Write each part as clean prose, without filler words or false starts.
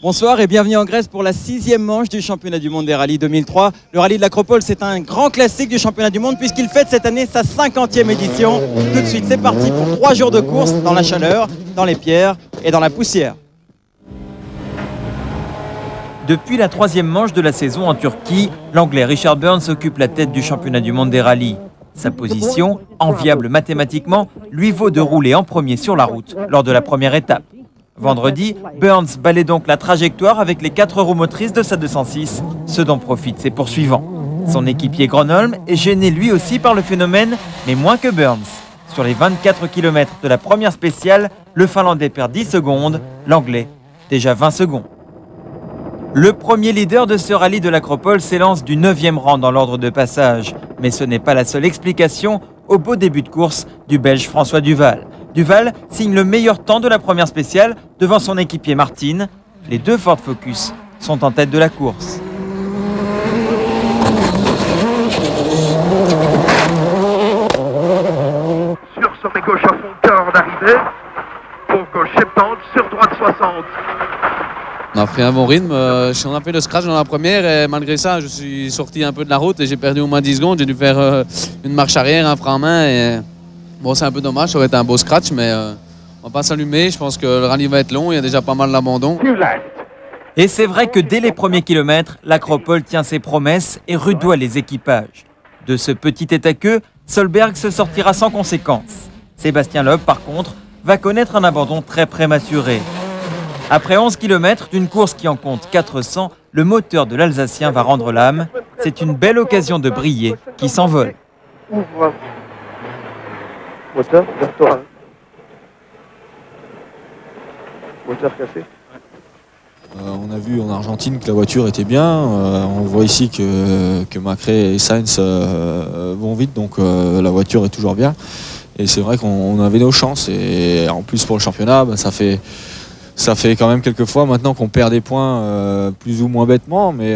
Bonsoir et bienvenue en Grèce pour la 6e manche du championnat du monde des rallyes 2003. Le rallye de l'Acropole, c'est un grand classique du championnat du monde puisqu'il fête cette année sa 50e édition. Tout de suite, c'est parti pour 3 jours de course dans la chaleur, dans les pierres et dans la poussière. Depuis la 3e manche de la saison en Turquie, l'Anglais Richard Burns occupe la tête du championnat du monde des rallyes. Sa position, enviable mathématiquement, lui vaut de rouler en premier sur la route lors de la première étape. Vendredi, Burns balaie donc la trajectoire avec les 4 roues motrices de sa 206, ce dont profitent ses poursuivants. Son équipier Gronholm est gêné lui aussi par le phénomène, mais moins que Burns. Sur les 24 km de la première spéciale, le Finlandais perd 10 secondes, l'Anglais déjà 20 secondes. Le premier leader de ce rallye de l'Acropole s'élance du 9e rang dans l'ordre de passage. Mais ce n'est pas la seule explication au beau début de course du Belge François Duval. Duval signe le meilleur temps de la première spéciale devant son équipier Martin. Les 2 Ford Focus sont en tête de la course. Sur sommet gauche à fond, cœur d'arrivée. Pour gauche 70, sur droite 60. On a pris un bon rythme, on a fait le scratch dans la première et malgré ça je suis sorti un peu de la route et j'ai perdu au moins 10 secondes. J'ai dû faire une marche arrière, un frein à main et bon, c'est un peu dommage, ça aurait été un beau scratch mais on va pas s'allumer. Je pense que le rallye va être long, il y a déjà pas mal d'abandon. Et c'est vrai que dès les premiers kilomètres, l'Acropole tient ses promesses et rudoie les équipages. De ce petit état-queue, Solberg se sortira sans conséquence. Sébastien Loeb par contre va connaître un abandon très prématuré. Après 11 km d'une course qui en compte 400, le moteur de l'Alsacien va rendre l'âme. C'est une belle occasion de briller qui s'envole. Ouvre. Moteur, vers toi. Moteur cassé. On a vu en Argentine que la voiture était bien. On voit ici que Macré et Sainz vont vite, donc la voiture est toujours bien. Et c'est vrai qu'on avait nos chances. Et en plus pour le championnat, ça fait quand même quelques fois maintenant qu'on perd des points plus ou moins bêtement, mais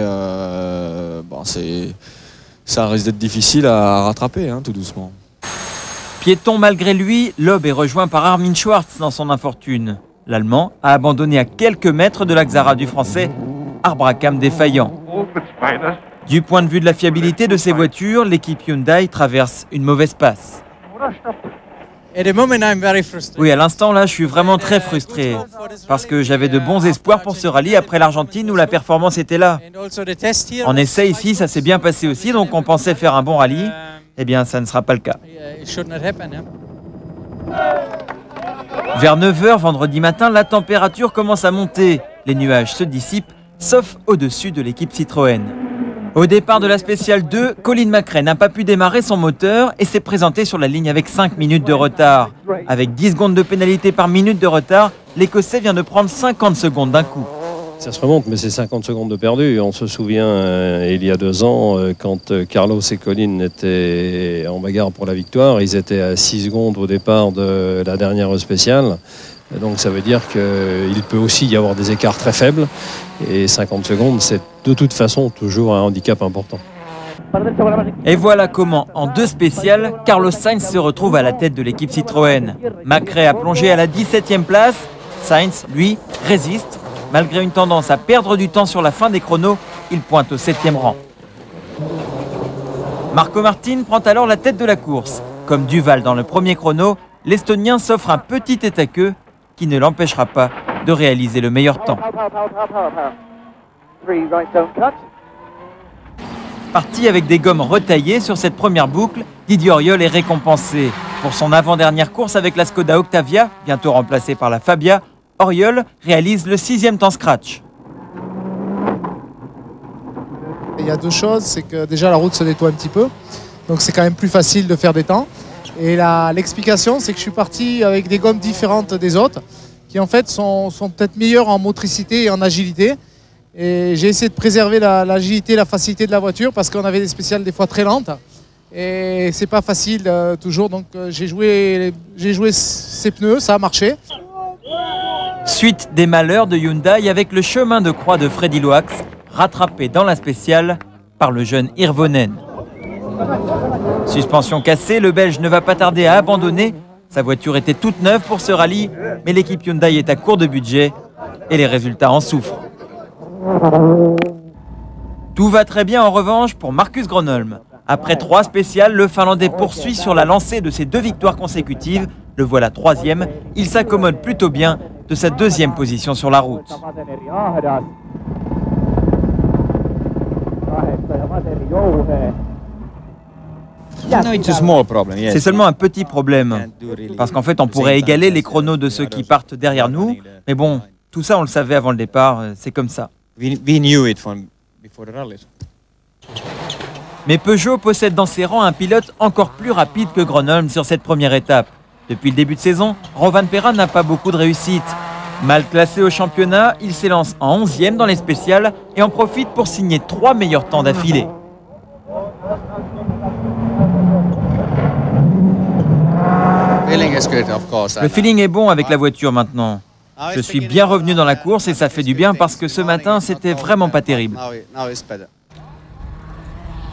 ça risque d'être difficile à rattraper tout doucement. Piéton malgré lui, Loeb est rejoint par Armin Schwartz dans son infortune. L'Allemand a abandonné à quelques mètres de l'Axara du Français, Arbrakam défaillant. Du point de vue de la fiabilité de ses voitures, l'équipe Hyundai traverse une mauvaise passe. Oui, à l'instant là, je suis vraiment très frustré parce que j'avais de bons espoirs pour ce rallye après l'Argentine où la performance était là. En essai ici, ça s'est bien passé aussi, donc on pensait faire un bon rallye. Eh bien, ça ne sera pas le cas. Vers 9 h vendredi matin, la température commence à monter. Les nuages se dissipent, sauf au-dessus de l'équipe Citroën. Au départ de la spéciale 2, Colin McRae n'a pas pu démarrer son moteur et s'est présenté sur la ligne avec 5 minutes de retard. Avec 10 secondes de pénalité par minute de retard, l'Écossais vient de prendre 50 secondes d'un coup. Ça se remonte, mais c'est 50 secondes de perdu. On se souvient, il y a 2 ans, quand Carlos et Colin étaient en bagarre pour la victoire, ils étaient à 6 secondes au départ de la dernière spéciale. Donc ça veut dire qu'il peut aussi y avoir des écarts très faibles. Et 50 secondes, c'est de toute façon toujours un handicap important. Et voilà comment, en 2 spéciales, Carlos Sainz se retrouve à la tête de l'équipe Citroën. McRae a plongé à la 17e place. Sainz, lui, résiste. Malgré une tendance à perdre du temps sur la fin des chronos, il pointe au 7e rang. Marco Martin prend alors la tête de la course. Comme Duval dans le premier chrono, l'Estonien s'offre un petit état-queue qui ne l'empêchera pas de réaliser le meilleur temps. Parti avec des gommes retaillées sur cette première boucle, Didier Auriol est récompensé. Pour son avant-dernière course avec la Skoda Octavia, bientôt remplacée par la Fabia, Auriol réalise le 6e temps scratch. Il y a 2 choses, c'est que déjà la route se nettoie un petit peu, donc c'est quand même plus facile de faire des temps. Et l'explication, c'est que je suis parti avec des gommes différentes des autres, qui en fait sont peut-être meilleures en motricité et en agilité. Et j'ai essayé de préserver l'agilité et la facilité de la voiture parce qu'on avait des spéciales des fois très lentes. Et c'est pas facile toujours, donc j'ai joué ces pneus, ça a marché. Suite des malheurs de Hyundai avec le chemin de croix de Freddy Loax, rattrapé dans la spéciale par le jeune Hirvonen. Suspension cassée, le Belge ne va pas tarder à abandonner. Sa voiture était toute neuve pour ce rallye, mais l'équipe Hyundai est à court de budget et les résultats en souffrent. Tout va très bien en revanche pour Marcus Gronholm. Après 3 spéciales, le Finlandais poursuit sur la lancée de ses 2 victoires consécutives. Le voilà 3e. Il s'accommode plutôt bien de sa 2e position sur la route. C'est seulement un petit problème, parce qu'en fait on pourrait égaler les chronos de ceux qui partent derrière nous, mais bon, tout ça on le savait avant le départ, c'est comme ça. Mais Peugeot possède dans ses rangs un pilote encore plus rapide que Gronholm sur cette première étape. Depuis le début de saison, Rovanperä n'a pas beaucoup de réussite. Mal classé au championnat, il s'élance en 11e dans les spéciales et en profite pour signer 3 meilleurs temps d'affilée. Le feeling est bon avec la voiture maintenant. Je suis bien revenu dans la course et ça fait du bien parce que ce matin, c'était vraiment pas terrible.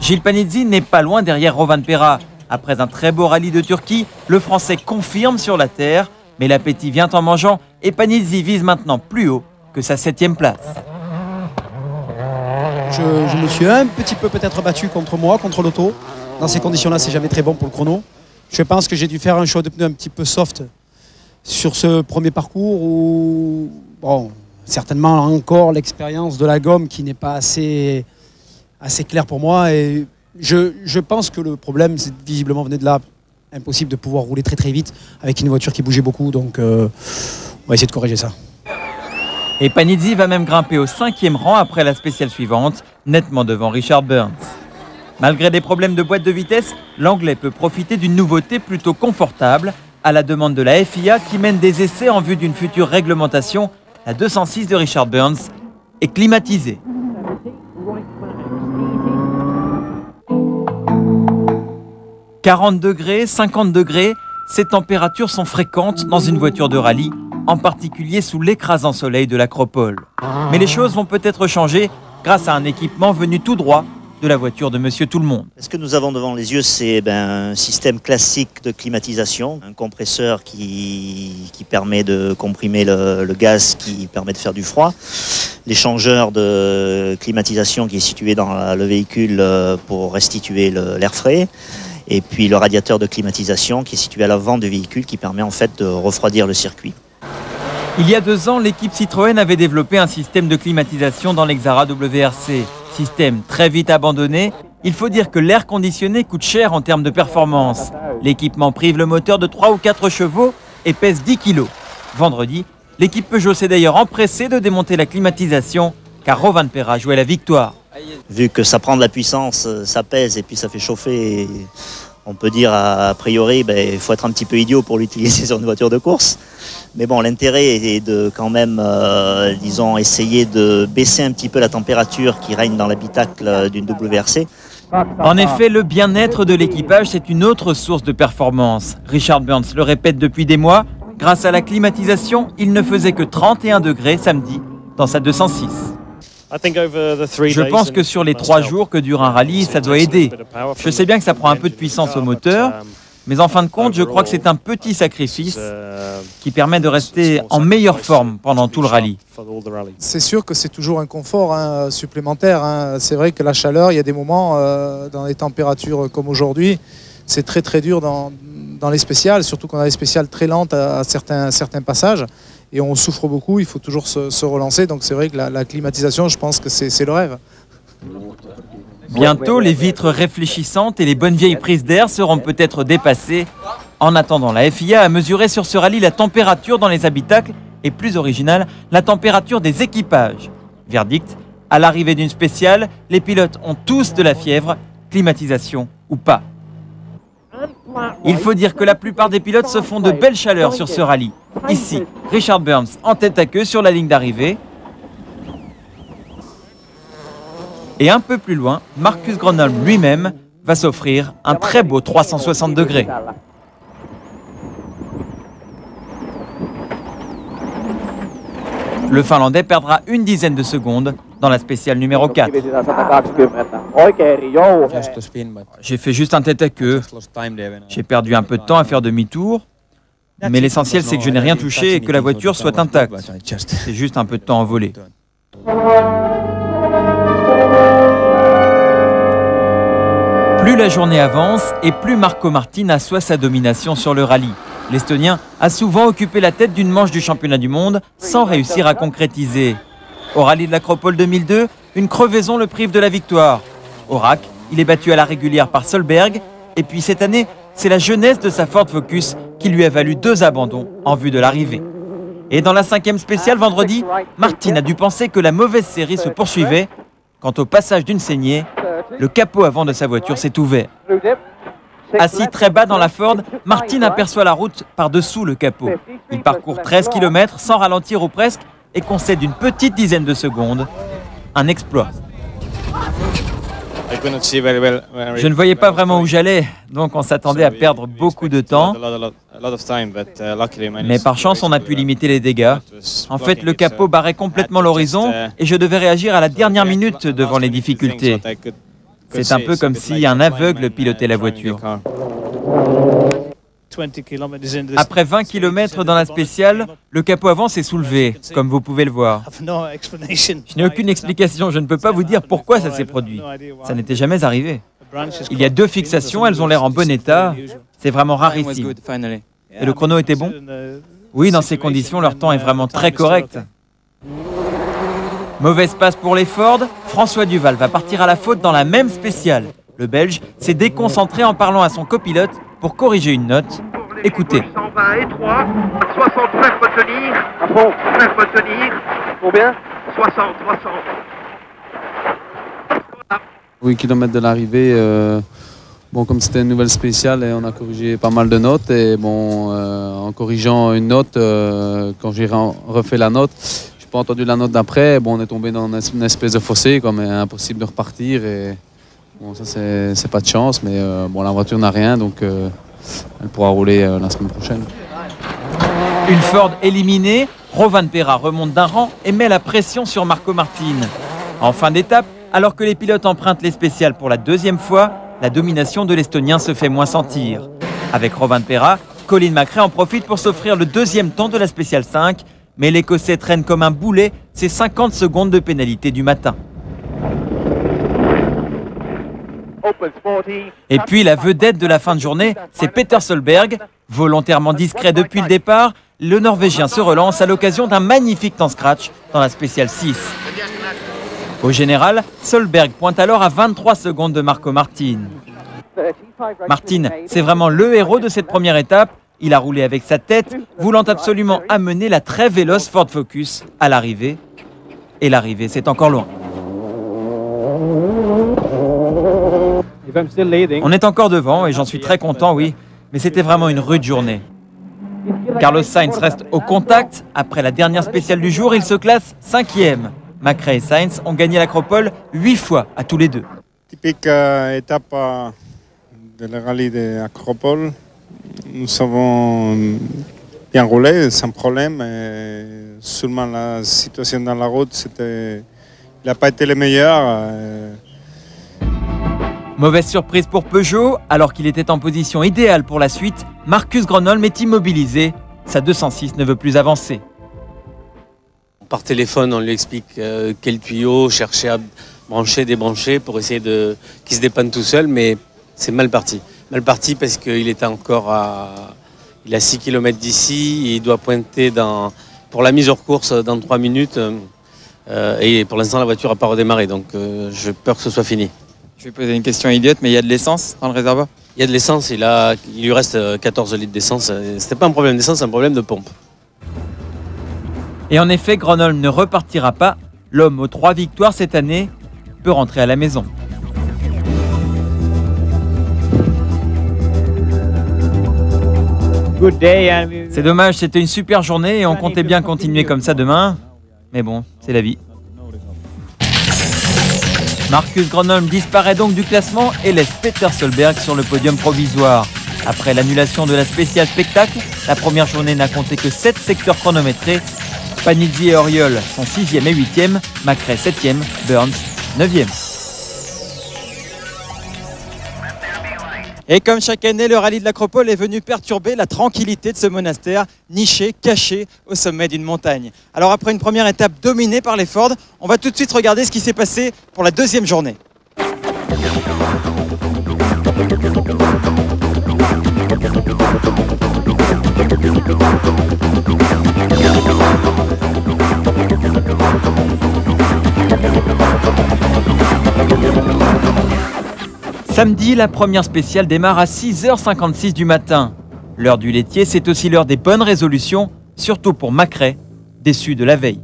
Gilles Panizzi n'est pas loin derrière Rovanperä. Après un très beau rallye de Turquie, le Français confirme sur la terre, mais l'appétit vient en mangeant et Panizzi vise maintenant plus haut que sa 7e place. Je me suis un petit peu peut-être battu contre moi, contre l'auto. Dans ces conditions-là, c'est jamais très bon pour le chrono. Je pense que j'ai dû faire un choix de pneus un petit peu soft sur ce premier parcours où, bon, certainement encore l'expérience de la gomme qui n'est pas assez claire pour moi. Et je pense que le problème, visiblement, venait de là. Impossible de pouvoir rouler très très vite avec une voiture qui bougeait beaucoup. Donc, on va essayer de corriger ça. Et Panizzi va même grimper au 5e rang après la spéciale suivante, nettement devant Richard Burns. Malgré des problèmes de boîte de vitesse, l'Anglais peut profiter d'une nouveauté plutôt confortable à la demande de la FIA qui mène des essais en vue d'une future réglementation. La 206 de Richard Burns est climatisée. « 40 degrés, 50 degrés, ces températures sont fréquentes dans une voiture de rallye, en particulier sous l'écrasant soleil de l'Acropole. Mais les choses vont peut-être changer grâce à un équipement venu tout droit de la voiture de Monsieur Tout-le-Monde. Ce que nous avons devant les yeux, c'est un système classique de climatisation, un compresseur qui permet de comprimer le gaz qui permet de faire du froid, l'échangeur de climatisation qui est situé dans le véhicule pour restituer l'air frais, et puis le radiateur de climatisation qui est situé à l'avant du véhicule qui permet en fait de refroidir le circuit. Il y a 2 ans, l'équipe Citroën avait développé un système de climatisation dans l'Exara WRC. Système très vite abandonné. Il faut dire que l'air conditionné coûte cher en termes de performance. L'équipement prive le moteur de 3 ou 4 chevaux et pèse 10 kg. Vendredi, l'équipe Peugeot s'est d'ailleurs empressée de démonter la climatisation car Rovanperä jouait la victoire. Vu que ça prend de la puissance, ça pèse et puis ça fait chauffer, et on peut dire a priori il faut être un petit peu idiot pour l'utiliser sur une voiture de course. Mais bon, l'intérêt est de quand même, disons, essayer de baisser un petit peu la température qui règne dans l'habitacle d'une WRC. En effet, le bien-être de l'équipage, c'est une autre source de performance. Richard Burns le répète depuis des mois, grâce à la climatisation, il ne faisait que 31 degrés samedi dans sa 206. Je pense que sur les 3 jours que dure un rallye, ça doit aider. Je sais bien que ça prend un peu de puissance au moteur, mais en fin de compte, je crois que c'est un petit sacrifice qui permet de rester en meilleure forme pendant tout le rallye. C'est sûr que c'est toujours un confort supplémentaire. C'est vrai que la chaleur, il y a des moments dans les températures comme aujourd'hui, c'est très très dur dans les spéciales, surtout qu'on a des spéciales très lentes à certains passages. Et on souffre beaucoup, il faut toujours se relancer. Donc c'est vrai que la climatisation, je pense que c'est le rêve. Bientôt, les vitres réfléchissantes et les bonnes vieilles prises d'air seront peut-être dépassées. En attendant, la FIA a mesuré sur ce rallye la température dans les habitacles et, plus original, la température des équipages. Verdict, à l'arrivée d'une spéciale, les pilotes ont tous de la fièvre, climatisation ou pas. Il faut dire que la plupart des pilotes se font de belles chaleurs sur ce rallye. Ici, Richard Burns en tête à queue sur la ligne d'arrivée. Et un peu plus loin, Marcus Gronholm lui-même va s'offrir un très beau 360 degrés. Le Finlandais perdra une dizaine de secondes dans la spéciale numéro 4. J'ai fait juste un tête à queue. J'ai perdu un peu de temps à faire demi-tour. Mais l'essentiel, c'est que je n'ai rien touché et que la voiture soit intacte. C'est juste un peu de temps envolé. Plus la journée avance et plus Marco Martin assoit sa domination sur le rallye. L'Estonien a souvent occupé la tête d'une manche du championnat du monde sans réussir à concrétiser. Au rallye de l'Acropole 2002, une crevaison le prive de la victoire. Au RAC, il est battu à la régulière par Solberg. Et puis cette année, c'est la jeunesse de sa Ford Focus qui lui a valu 2 abandons en vue de l'arrivée. Et dans la 5e spéciale vendredi, Martin a dû penser que la mauvaise série se poursuivait. Quant au passage d'une saignée, le capot avant de sa voiture s'est ouvert. Assis très bas dans la Ford, Martin aperçoit la route par-dessous le capot. Il parcourt 13 km sans ralentir ou presque et concède une petite dizaine de secondes. Un exploit. Je ne voyais pas vraiment où j'allais, donc on s'attendait à perdre beaucoup de temps. Mais par chance, on a pu limiter les dégâts. En fait, le capot barrait complètement l'horizon et je devais réagir à la dernière minute devant les difficultés. C'est un peu comme si un aveugle pilotait la voiture. Après 20 km dans la spéciale, le capot avant s'est soulevé, comme vous pouvez le voir. Je n'ai aucune explication, je ne peux pas vous dire pourquoi ça s'est produit. Ça n'était jamais arrivé. Il y a 2 fixations, elles ont l'air en bon état. C'est vraiment rarissime. Et le chrono était bon? Oui, dans ces conditions, leur temps est vraiment très correct. Mauvaise passe pour les Ford, François Duval va partir à la faute dans la même spéciale. Le Belge s'est déconcentré en parlant à son copilote pour corriger une note. Écoutez. 120 et 3, 60 frères retenir. À fond. Frères retenir. Combien? 60. 8 km de l'arrivée, bon, comme c'était une nouvelle spéciale, et on a corrigé pas mal de notes. Et bon, en corrigeant une note, quand j'ai refait la note, je n'ai pas entendu la note d'après. Bon, on est tombé dans une espèce de fossé, comme impossible de repartir. Et bon, ça, c'est pas de chance, mais bon, la voiture n'a rien, donc elle pourra rouler la semaine prochaine. Une Ford éliminée, Rovanperä remonte d'un rang et met la pression sur Marco Martin. En fin d'étape, alors que les pilotes empruntent les spéciales pour la 2e fois, la domination de l'Estonien se fait moins sentir. Avec Rovanperä, Colin McRae en profite pour s'offrir le 2e temps de la spéciale 5, mais l'Écossais traîne comme un boulet ses 50 secondes de pénalité du matin. Et puis la vedette de la fin de journée, c'est Peter Solberg. Volontairement discret depuis le départ, le Norvégien se relance à l'occasion d'un magnifique temps scratch dans la spéciale 6. Au général, Solberg pointe alors à 23 secondes de Marco Martin. Martin, c'est vraiment le héros de cette première étape. Il a roulé avec sa tête, voulant absolument amener la très véloce Ford Focus à l'arrivée. Et l'arrivée, c'est encore loin. On est encore devant et j'en suis très content, oui. Mais c'était vraiment une rude journée. Carlos Sainz reste au contact. Après la dernière spéciale du jour, il se classe 5e. McRae et Sainz ont gagné l'Acropole 8 fois à tous les deux. Typique étape de la rallye de l'Acropole. Nous avons bien roulé sans problème. Et seulement la situation dans la route, n'a pas été le meilleur. Mauvaise surprise pour Peugeot, alors qu'il était en position idéale pour la suite, Marcus Gronholm est immobilisé. Sa 206 ne veut plus avancer. Par téléphone, on lui explique quel tuyau, chercher à brancher, débrancher pour essayer qu'il se dépanne tout seul, mais c'est mal parti. Mal parti parce qu'il est encore il a 6 km d'ici, et il doit pointer pour la mise hors course dans 3 minutes. Et pour l'instant, la voiture n'a pas redémarré, donc j'ai peur que ce soit fini. Je vais poser une question idiote, mais il y a de l'essence dans le réservoir? Il y a de l'essence, il lui reste 14 litres d'essence. C'était pas un problème d'essence, c'est un problème de pompe. Et en effet, Gronholm ne repartira pas. L'homme aux 3 victoires cette année peut rentrer à la maison. C'est dommage, c'était une super journée et on comptait bien continuer comme ça demain. Mais bon, c'est la vie. Marcus Gronholm disparaît donc du classement et laisse Peter Solberg sur le podium provisoire. Après l'annulation de la spéciale spectacle, la première journée n'a compté que 7 secteurs chronométrés. Panizzi et Auriol sont 6e et 8e, McRae 7e, Burns 9e. Et comme chaque année, le rallye de l'Acropole est venu perturber la tranquillité de ce monastère, niché, caché au sommet d'une montagne. Alors après une première étape dominée par les Ford, on va tout de suite regarder ce qui s'est passé pour la deuxième journée. Samedi, la première spéciale démarre à 6h56 du matin. L'heure du laitier, c'est aussi l'heure des bonnes résolutions, surtout pour Macrae, déçu de la veille.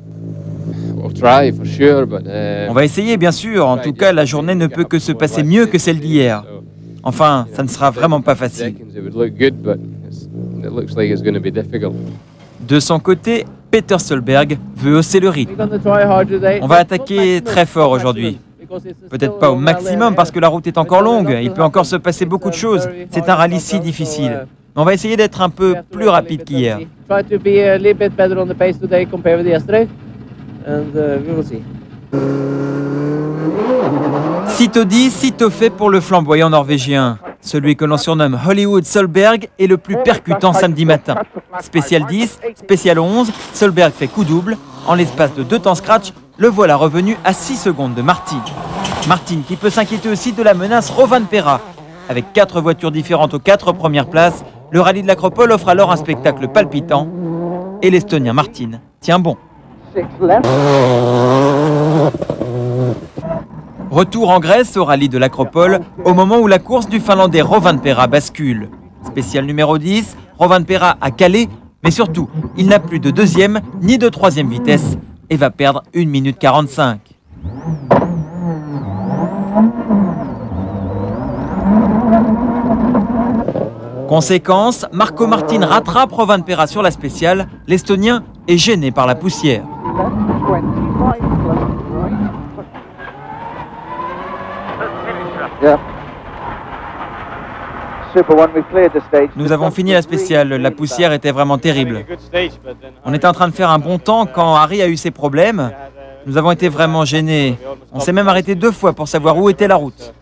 On va essayer, bien sûr. En tout cas, la journée ne peut que se passer mieux que celle d'hier. Enfin, ça ne sera vraiment pas facile. De son côté, Peter Solberg veut hausser le rythme. On va attaquer très fort aujourd'hui. Peut-être pas au maximum parce que la route est encore longue, il peut encore se passer beaucoup de choses. C'est un rallye si difficile. Mais on va essayer d'être un peu plus rapide qu'hier. Sitôt dit, sitôt fait pour le flamboyant norvégien. Celui que l'on surnomme Hollywood Solberg est le plus percutant samedi matin. Spécial 10, spécial 11, Solberg fait coup double. En l'espace de 2 temps scratch, le voilà revenu à 6 secondes de Martin. Martin qui peut s'inquiéter aussi de la menace Rovanperä. Avec 4 voitures différentes aux 4 premières places, le rallye de l'Acropole offre alors un spectacle palpitant. Et l'Estonien Martin tient bon. Retour en Grèce au rallye de l'Acropole, au moment où la course du Finlandais Rovanperä bascule. Spécial numéro 10, Rovanperä a calé, mais surtout, il n'a plus de deuxième ni de troisième vitesse et va perdre 1 minute 45. Conséquence, Marco Martin rattrape Rovanperä sur la spéciale. L'Estonien est gêné par la poussière. Nous avons fini la spéciale, la poussière était vraiment terrible. On était en train de faire un bon temps quand Harry a eu ses problèmes. Nous avons été vraiment gênés. On s'est même arrêté 2 fois pour savoir où était la route.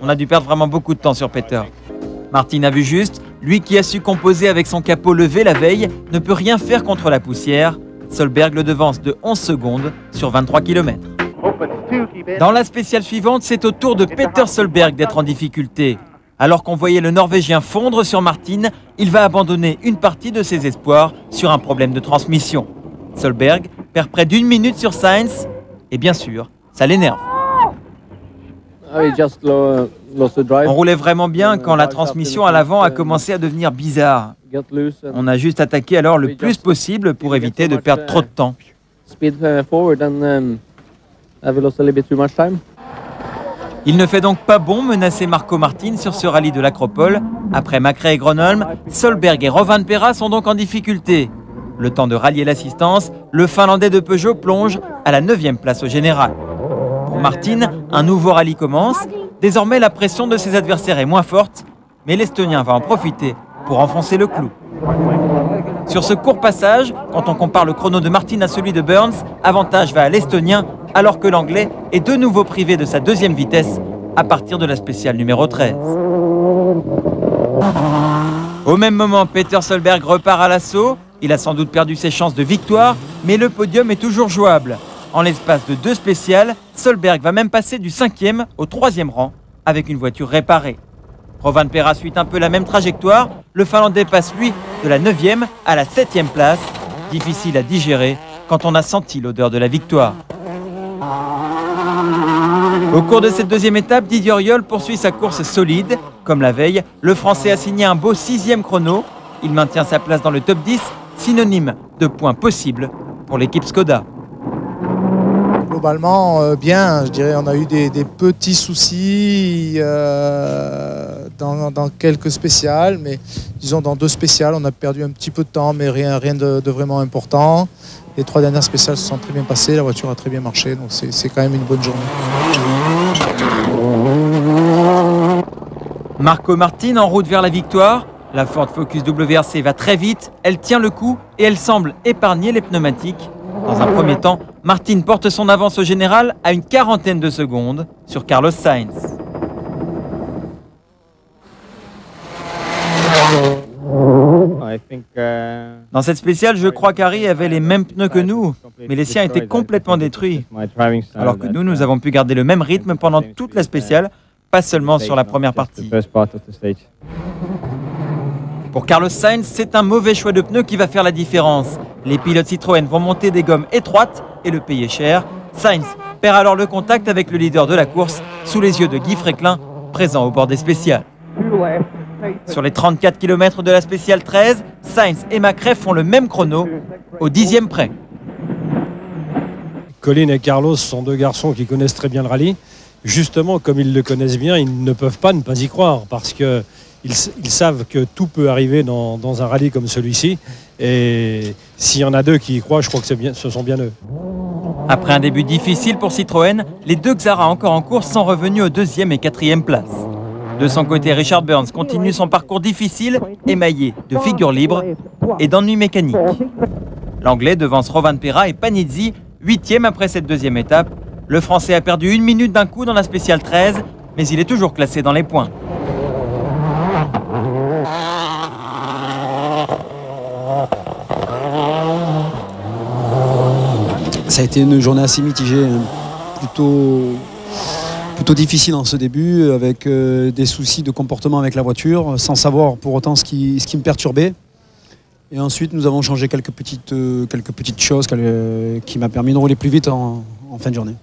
On a dû perdre vraiment beaucoup de temps sur Peter. Martin a vu juste, lui qui a su composer avec son capot levé la veille, ne peut rien faire contre la poussière. Solberg le devance de 11 secondes sur 23 km. Dans la spéciale suivante, c'est au tour de Peter Solberg d'être en difficulté. Alors qu'on voyait le Norvégien fondre sur Martin, il va abandonner une partie de ses espoirs sur un problème de transmission. Solberg perd près d'1 minute sur Sainz, et bien sûr, ça l'énerve. On roulait vraiment bien quand la transmission à l'avant a commencé à devenir bizarre. On a juste attaqué alors le plus possible pour éviter de perdre trop de temps. Il ne fait donc pas bon menacer Marco Martin sur ce rallye de l'Acropole. Après Macrae et Gronholm, Solberg et Rovanperä sont donc en difficulté. Le temps de rallier l'assistance, le Finlandais de Peugeot plonge à la 9e place au général. Pour Martin, un nouveau rallye commence. Désormais, la pression de ses adversaires est moins forte, mais l'Estonien va en profiter pour enfoncer le clou. Sur ce court passage, quand on compare le chrono de Martin à celui de Burns, avantage va à l'Estonien, alors que l'Anglais est de nouveau privé de sa 2e vitesse à partir de la spéciale numéro 13. Au même moment, Peter Solberg repart à l'assaut. Il a sans doute perdu ses chances de victoire, mais le podium est toujours jouable. En l'espace de 2 spéciales, Solberg va même passer du 5e au 3e rang avec une voiture réparée. Rovanperä suit un peu la même trajectoire. Le Finlandais passe, lui, de la 9e à la 7e place. Difficile à digérer quand on a senti l'odeur de la victoire. Au cours de cette 2e étape, Didier Auriol poursuit sa course solide. Comme la veille, le Français a signé un beau 6e chrono. Il maintient sa place dans le top 10, synonyme de points possibles pour l'équipe Skoda. Globalement, bien, je dirais, on a eu des petits soucis dans quelques spéciales, mais disons dans 2 spéciales, on a perdu un petit peu de temps, mais rien de vraiment important. Les 3 dernières spéciales se sont très bien passées, la voiture a très bien marché, donc c'est quand même une bonne journée. Marco Martin en route vers la victoire. La Ford Focus WRC va très vite, elle tient le coup et elle semble épargner les pneumatiques. Dans un premier temps, Martin porte son avance au général à une 40aine de secondes sur Carlos Sainz. Dans cette spéciale, je crois qu'Harry avait les mêmes pneus que nous, mais les siens étaient complètement détruits. Alors que nous avons pu garder le même rythme pendant toute la spéciale, pas seulement sur la première partie. Pour Carlos Sainz, c'est un mauvais choix de pneus qui va faire la différence. Les pilotes Citroën vont monter des gommes étroites et le payer cher. Sainz perd alors le contact avec le leader de la course, sous les yeux de Guy Fréquelin, présent au bord des spéciales. Sur les 34 km de la spéciale 13, Sainz et Macrae font le même chrono, au 10e près. Colin et Carlos sont deux garçons qui connaissent très bien le rallye. Justement, comme ils le connaissent bien, ils ne peuvent pas ne pas y croire, parce qu'ils savent que tout peut arriver dans un rallye comme celui-ci. Et s'il y en a deux qui y croient, je crois que ce sont bien eux. Après un début difficile pour Citroën, les deux Xara encore en course sont revenus aux 2e et 4e places. De son côté, Richard Burns continue son parcours difficile, émaillé de figures libres et d'ennuis mécaniques. L'Anglais devance Rovanperä et Panizzi, 8e après cette deuxième étape. Le Français a perdu 1 minute d'un coup dans la spéciale 13, mais il est toujours classé dans les points. Ça a été une journée assez mitigée, plutôt difficile en ce début, avec des soucis de comportement avec la voiture, sans savoir pour autant ce qui me perturbait. Et ensuite, nous avons changé quelques petites choses qui m'ont permis de rouler plus vite en fin de journée.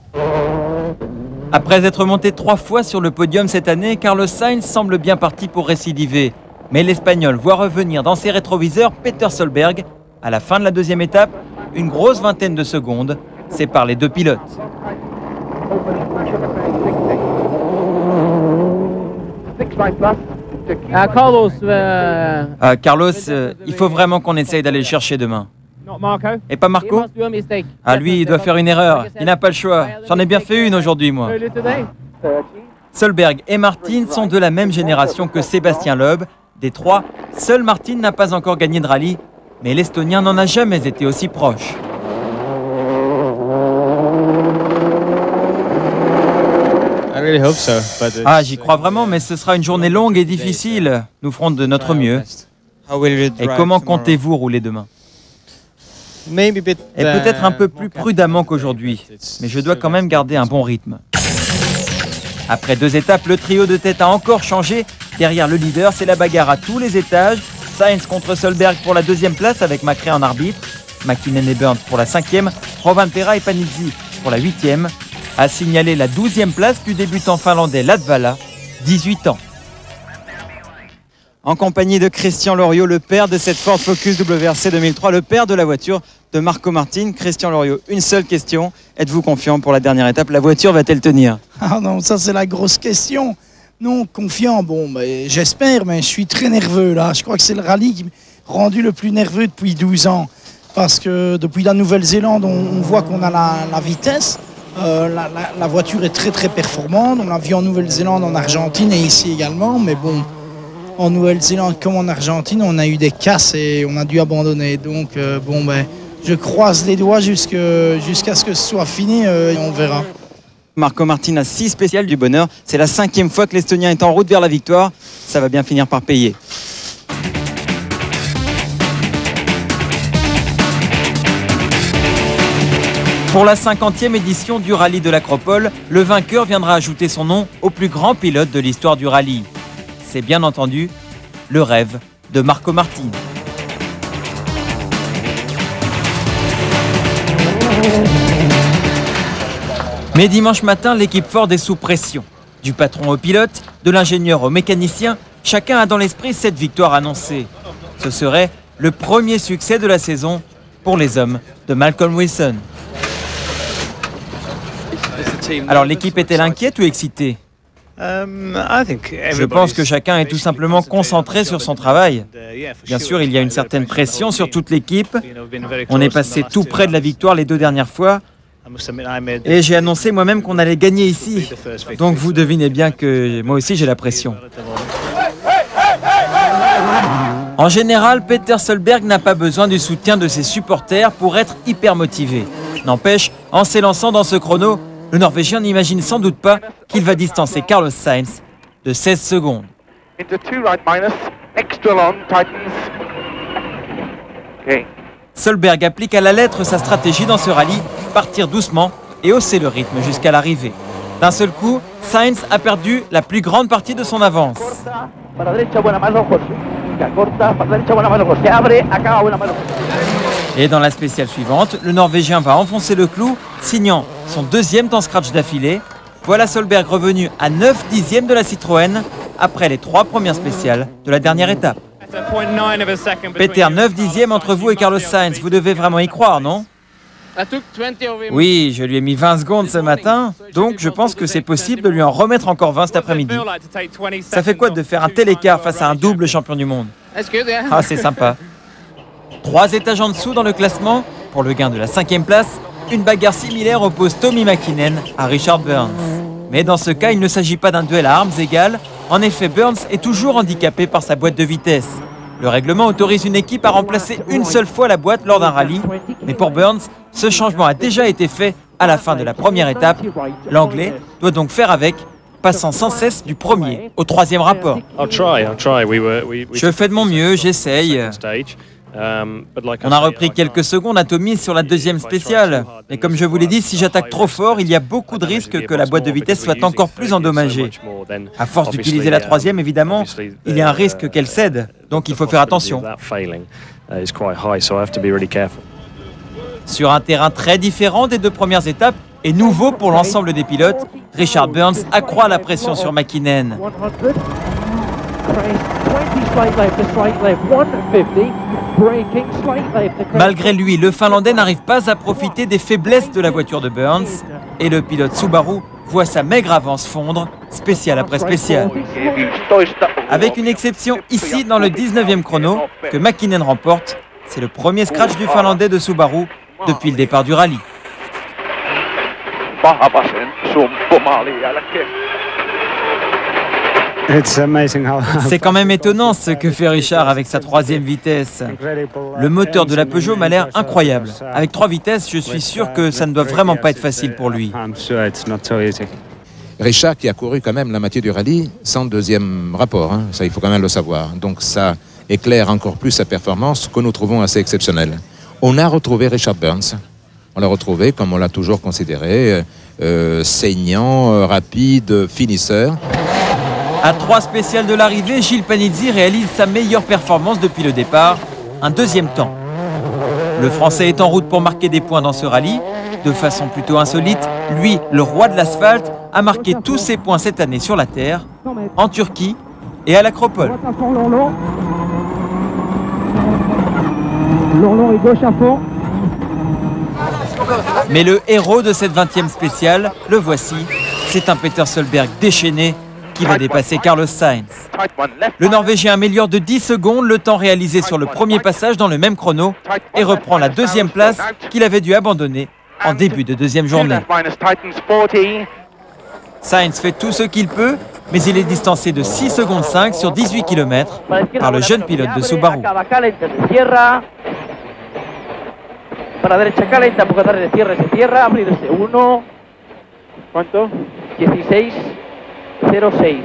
Après être monté 3 fois sur le podium cette année, Carlos Sainz semble bien parti pour récidiver. Mais l'Espagnol voit revenir dans ses rétroviseurs Peter Solberg. À la fin de la deuxième étape, une grosse vingtaine de secondes sépare les deux pilotes. Carlos, il faut vraiment qu'on essaye d'aller le chercher demain. Et pas Marco? Ah, lui, il doit faire une erreur. Il n'a pas le choix. J'en ai bien fait une aujourd'hui, moi. Solberg et Martin sont de la même génération que Sébastien Loeb. Des trois, seul Martin n'a pas encore gagné de rallye, mais l'Estonien n'en a jamais été aussi proche. Ah, j'y crois vraiment, mais ce sera une journée longue et difficile. Nous ferons de notre mieux. Et comment comptez-vous rouler demain? Et peut-être un peu plus prudemment qu'aujourd'hui, mais je dois quand même garder un bon rythme. Après 2 étapes, le trio de tête a encore changé. Derrière le leader, c'est la bagarre à tous les étages. Sainz contre Solberg pour la 2e place avec Macrae en arbitre. McKinnon et Burns pour la 5e. Rovanperä et Panizzi pour la 8e. A signaler la 12e place du débutant finlandais Latvala, 18 ans. En compagnie de Christian Loriot, le père de cette Ford Focus WRC 2003, le père de la voiture de Marco Martin. Christian Loriot, une seule question. Êtes-vous confiant pour la dernière étape? La voiture va-t-elle tenir? Ah non, ça c'est la grosse question. Non, confiant, bon, j'espère, mais je suis très nerveux là. Je crois que c'est le rallye qui m'a rendu le plus nerveux depuis 12 ans. Parce que depuis la Nouvelle-Zélande, on voit qu'on a la vitesse. La voiture est très très performante. On l'a vu en Nouvelle-Zélande, en Argentine et ici également. Mais bon, en Nouvelle-Zélande comme en Argentine, on a eu des casses et on a dû abandonner. Donc je croise les doigts jusqu'à ce que ce soit fini et on verra. Marco Martin a 6 spéciales du bonheur. C'est la 5e fois que l'Estonien est en route vers la victoire. Ça va bien finir par payer. Pour la 50e édition du rallye de l'Acropole, le vainqueur viendra ajouter son nom au plus grand pilote de l'histoire du rallye. C'est bien entendu le rêve de Marco Martin. Mais dimanche matin, l'équipe Ford est sous pression. Du patron au pilote, de l'ingénieur au mécanicien, chacun a dans l'esprit cette victoire annoncée. Ce serait le premier succès de la saison pour les hommes de Malcolm Wilson. Alors l'équipe est-elle inquiète ou excitée? Je pense que chacun est tout simplement concentré sur son travail. Bien sûr, il y a une certaine pression sur toute l'équipe. On est passé tout près de la victoire les 2 dernières fois. Et j'ai annoncé moi-même qu'on allait gagner ici. Donc vous devinez bien que moi aussi j'ai la pression. En général, Peter Solberg n'a pas besoin du soutien de ses supporters pour être hyper motivé. N'empêche, en s'élançant dans ce chrono, le Norvégien n'imagine sans doute pas qu'il va distancer Carlos Sainz de 16 secondes. Into 2 right minus, extra long, tightens. Solberg applique à la lettre sa stratégie dans ce rallye, partir doucement et hausser le rythme jusqu'à l'arrivée. D'un seul coup, Sainz a perdu la plus grande partie de son avance. Et dans la spéciale suivante, le Norvégien va enfoncer le clou, signant son deuxième temps scratch d'affilée. Voilà Solberg revenu à 9 dixièmes de la Citroën après les 3 premières spéciales de la dernière étape. Peter, 9 dixièmes entre vous et Carlos Sainz, vous devez vraiment y croire, non? Oui, je lui ai mis 20 secondes ce matin, donc je pense que c'est possible de lui en remettre encore 20 cet après-midi. Ça fait quoi de faire un tel écart face à un double champion du monde? Ah, c'est sympa. 3 étages en dessous dans le classement, pour le gain de la 5e place, une bagarre similaire oppose Tommy Mäkinen à Richard Burns. Mais dans ce cas, il ne s'agit pas d'un duel à armes égales. En effet, Burns est toujours handicapé par sa boîte de vitesse. Le règlement autorise une équipe à remplacer une seule fois la boîte lors d'un rallye. Mais pour Burns, ce changement a déjà été fait à la fin de la première étape. L'Anglais doit donc faire avec, passant sans cesse du premier au 3e rapport. Je fais de mon mieux, j'essaye. On a repris quelques secondes à Tommy sur la 2e spéciale. Mais comme je vous l'ai dit, si j'attaque trop fort, il y a beaucoup de risques que la boîte de vitesse soit encore plus endommagée. À force d'utiliser la 3e, évidemment, il y a un risque qu'elle cède. Donc il faut faire attention. Sur un terrain très différent des 2 premières étapes, et nouveau pour l'ensemble des pilotes, Richard Burns accroît la pression sur Mäkinen. Malgré lui, le Finlandais n'arrive pas à profiter des faiblesses de la voiture de Burns et le pilote Subaru voit sa maigre avance fondre, spéciale après spéciale. Avec une exception ici dans le 19e chrono que Mäkinen remporte, c'est le premier scratch du Finlandais de Subaru depuis le départ du rallye. C'est quand même étonnant ce que fait Richard avec sa 3e vitesse. Le moteur de la Peugeot m'a l'air incroyable. Avec 3 vitesses, je suis sûr que ça ne doit vraiment pas être facile pour lui. Richard qui a couru quand même la moitié du rallye sans 2e rapport, hein. Ça il faut quand même le savoir. Donc ça éclaire encore plus sa performance que nous trouvons assez exceptionnelle. On a retrouvé Richard Burns. On l'a retrouvé comme on l'a toujours considéré, saignant, rapide, finisseur. À 3 spéciales de l'arrivée, Gilles Panizzi réalise sa meilleure performance depuis le départ, un 2e temps. Le Français est en route pour marquer des points dans ce rallye. De façon plutôt insolite, lui, le roi de l'asphalte, a marqué tous ses points cette année sur la terre, en Turquie et à l'Acropole. Mais le héros de cette 20e spéciale, le voici, c'est un Peter Solberg déchaîné qui va dépasser Carlos Sainz. Le Norvégien améliore de 10 secondes le temps réalisé sur le premier passage dans le même chrono et reprend la 2e place qu'il avait dû abandonner en début de 2e journée. Sainz fait tout ce qu'il peut, mais il est distancé de 6 secondes 5 sur 18 km par le jeune pilote de Subaru. Para derecha calenta, poca tarde de cierre, se cierra, abrirse 1, ¿cuánto? 16.06.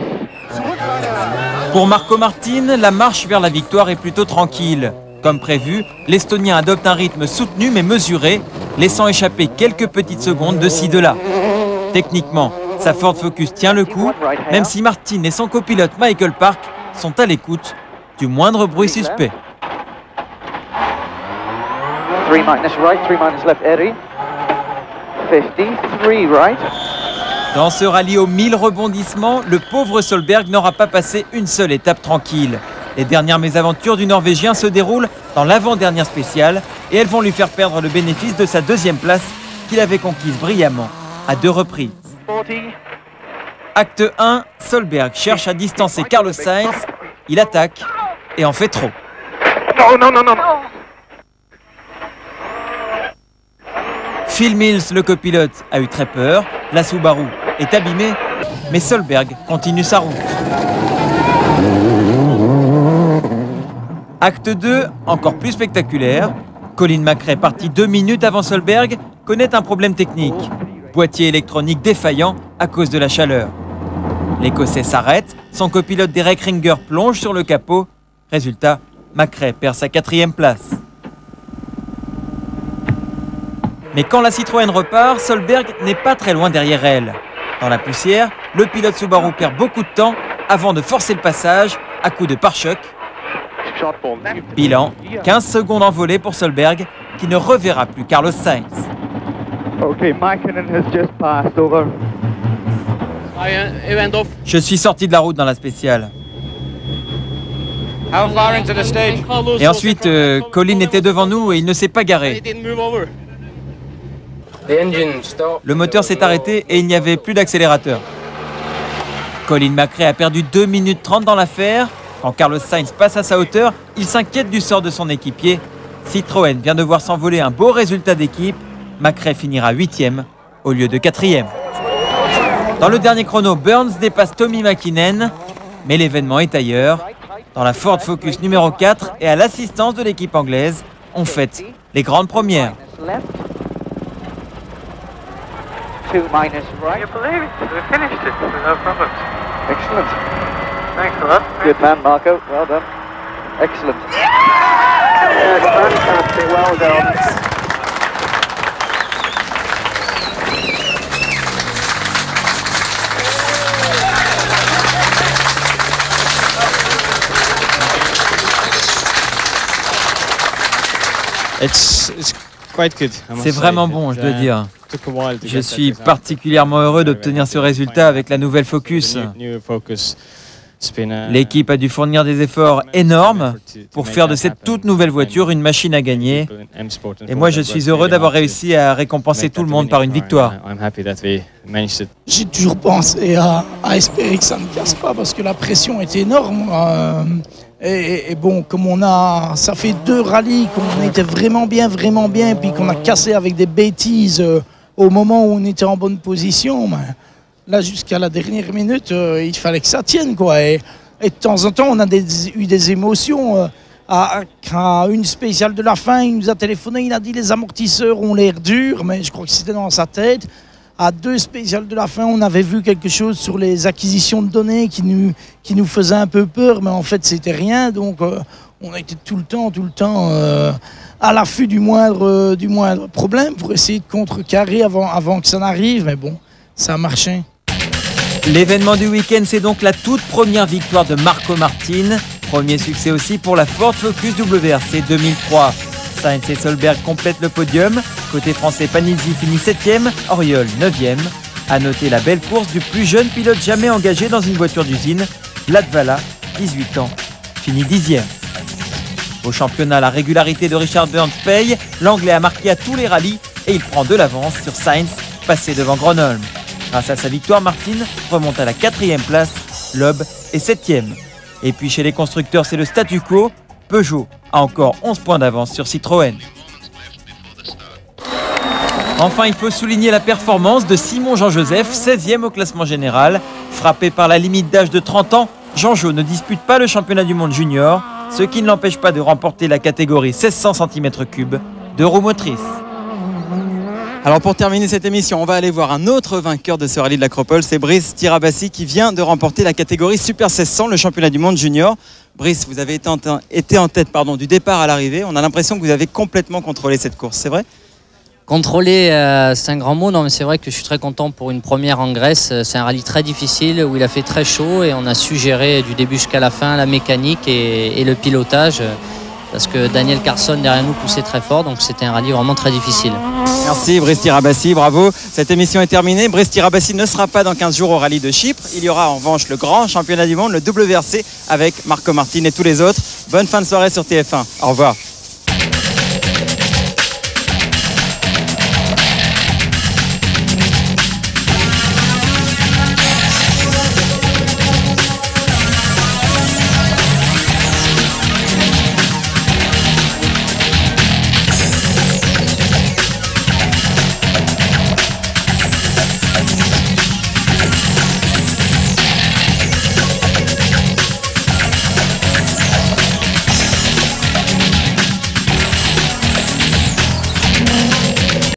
Pour Marco Martin, la marche vers la victoire est plutôt tranquille. Comme prévu, l'Estonien adopte un rythme soutenu mais mesuré, laissant échapper quelques petites secondes de ci de là. Techniquement, sa Ford Focus tient le coup, même si Martin et son copilote Michael Park sont à l'écoute du moindre bruit suspect. 3 minus right, 3 minus left, Eddie. 53 right. Dans ce rallye aux 1000 rebondissements, le pauvre Solberg n'aura pas passé une seule étape tranquille. Les dernières mésaventures du Norvégien se déroulent dans l'avant-dernière spéciale et elles vont lui faire perdre le bénéfice de sa 2e place qu'il avait conquise brillamment à 2 reprises. Acte 1, Solberg cherche à distancer Carlos Sainz, il attaque et en fait trop. Non. Phil Mills, le copilote, a eu très peur. La Subaru est abîmée, mais Solberg continue sa route. Acte 2, encore plus spectaculaire. Colin McRae, parti 2 minutes avant Solberg, connaît un problème technique. Boîtier électronique défaillant à cause de la chaleur. L'Écossais s'arrête, son copilote Derek Ringer plonge sur le capot. Résultat, McRae perd sa 4e place. Mais quand la Citroën repart, Solberg n'est pas très loin derrière elle. Dans la poussière, le pilote Subaru perd beaucoup de temps avant de forcer le passage à coup de pare-choc. Bilan, 15 secondes en volée pour Solberg qui ne reverra plus Carlos Sainz. Je suis sorti de la route dans la spéciale. Et ensuite, Colin était devant nous et il ne s'est pas garé. Le moteur s'est arrêté et il n'y avait plus d'accélérateur. Colin McRae a perdu 2 minutes 30 dans l'affaire. Quand Carlos Sainz passe à sa hauteur, il s'inquiète du sort de son équipier. Citroën vient de voir s'envoler un beau résultat d'équipe. McRae finira 8e au lieu de 4e. Dans le dernier chrono, Burns dépasse Tommy Mäkinen, mais l'événement est ailleurs. Dans la Ford Focus numéro 4 et à l'assistance de l'équipe anglaise, on fête les grandes premières. Two minus right. You believe it? We finished it. No problem. Excellent. Thanks a lot. Good man, Marco. Well done. Excellent. Yeah, fantastic. Well done. C'est vraiment bon, je dois dire. Je suis particulièrement heureux d'obtenir ce résultat avec la nouvelle Focus. L'équipe a dû fournir des efforts énormes pour faire de cette toute nouvelle voiture une machine à gagner. Et moi, je suis heureux d'avoir réussi à récompenser tout le monde par une victoire. J'ai toujours pensé à espérer que ça ne casse pas parce que la pression est énorme. Et bon, comme ça fait 2 rallyes qu'on était vraiment bien, et puis qu'on a cassé avec des bêtises au moment où on était en bonne position. Mais là, jusqu'à la dernière minute, il fallait que ça tienne, quoi. Et de temps en temps, on a eu des émotions. À une spéciale de la fin, il nous a téléphoné, il a dit les amortisseurs ont l'air durs, mais je crois que c'était dans sa tête. À 2 spéciales de la fin, on avait vu quelque chose sur les acquisitions de données qui nous faisait un peu peur, mais en fait, c'était rien. Donc, on a été tout le temps à l'affût du moindre problème pour essayer de contrecarrer avant que ça n'arrive. Mais bon, ça a marché. L'événement du week-end, c'est donc la toute première victoire de Marco Martin. Premier succès aussi pour la Ford Focus WRC 2003. Sainz et Solberg complètent le podium. Côté français, Panizzi finit 7e, Auriol 9e. A noter la belle course du plus jeune pilote jamais engagé dans une voiture d'usine, Latvala, 18 ans, finit 10e. Au championnat, la régularité de Richard Burns paye. L'Anglais a marqué à tous les rallyes et il prend de l'avance sur Sainz, passé devant Gronholm. Grâce à sa victoire, Martin remonte à la 4e place, Loeb est 7e. Et puis chez les constructeurs, c'est le statu quo. Peugeot a encore 11 points d'avance sur Citroën. Enfin, il faut souligner la performance de Simon Jean-Joseph, 16e au classement général. Frappé par la limite d'âge de 30 ans, Jean-Jo ne dispute pas le championnat du monde junior, ce qui ne l'empêche pas de remporter la catégorie 1600 cm3 de roue motrice. Alors pour terminer cette émission, on va aller voir un autre vainqueur de ce rallye de l'Acropole, c'est Brice Tirabassi qui vient de remporter la catégorie Super 1600, le championnat du monde junior. Brice, vous avez été en tête du départ à l'arrivée. On a l'impression que vous avez complètement contrôlé cette course, c'est vrai ? Contrôler, c'est un grand mot. Non, mais c'est vrai que je suis très content pour une première en Grèce. C'est un rallye très difficile où il a fait très chaud et on a su gérer du début jusqu'à la fin la mécanique et le pilotage. Parce que Daniel Carson derrière nous poussait très fort, donc c'était un rallye vraiment très difficile. Merci Brice Tirabassi, bravo. Cette émission est terminée. Brice Tirabassi ne sera pas dans 15 jours au rallye de Chypre. Il y aura en revanche le grand championnat du monde, le WRC, avec Marco Martin et tous les autres. Bonne fin de soirée sur TF1. Au revoir.